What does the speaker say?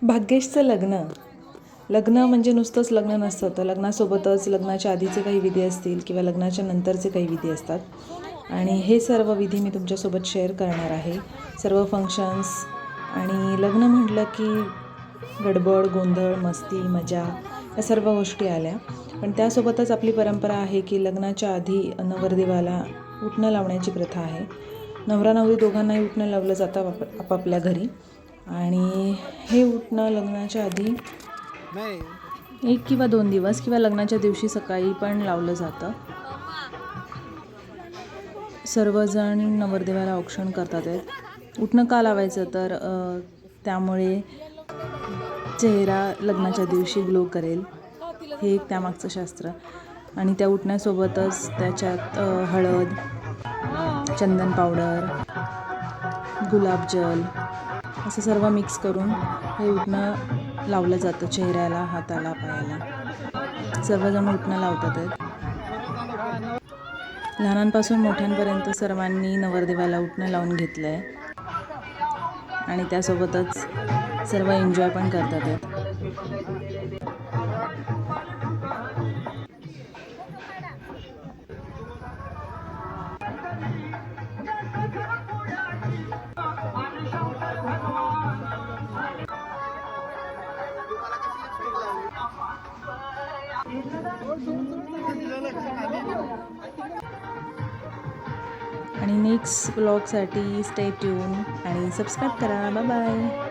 भाग्येशचं लग्न. लग्न म्हणजे नुसतंच लग्न नसतं, तर लग्नासोबतच लग्नाच्या आधीचे काही विधी असतील किंवा लग्नाच्या नंतरचे काही विधी असतात. आणि हे सर्व विधी मी तुमच्यासोबत शेअर करणार आहे. सर्व फंक्शन्स. आणि लग्न म्हटलं की गडबड, गोंधळ, मस्ती, मजा या सर्व गोष्टी आल्या. पण त्यासोबतच आपली परंपरा आहे की लग्नाच्या आधी नवरदेवाला उटणं लावण्याची प्रथा आहे. नवरा नवरी दोघांनाही उटणं लावलं जातं आपापल्या घरी. आणि हे उटणं लग्नाच्या आधी 1 किंवा 2 दिवस किंवा लग्नाच्या दिवशी सकाळी पण लावलं जातं. सर्वजण नवरदेवाला औक्षण करतात आहेत. उटणं का लावायचं तर त्यामुळे चेहरा लग्नाच्या दिवशी ग्लो करेल, हे एक त्यामागचं शास्त्र. आणि त्या उटण्यासोबतच त्याच्यात हळद, चंदन पावडर, गुलाबजल असं सर्व मिक्स करून हे उटणं लावलं जातं चेहऱ्याला, हाताला, पायाला. सर्वजण उटणं लावतात आहेत. लहानांपासून मोठ्यांपर्यंत सर्वांनी नवरदेवाला उटणं लावून घेतलं आहे. आणि त्यासोबतच सर्व एन्जॉय पण करतात आहेत. आणि नेक्स्ट ब्लॉगसाठी स्टे ट्यून आणि सबस्क्राईब करा. Bye bye.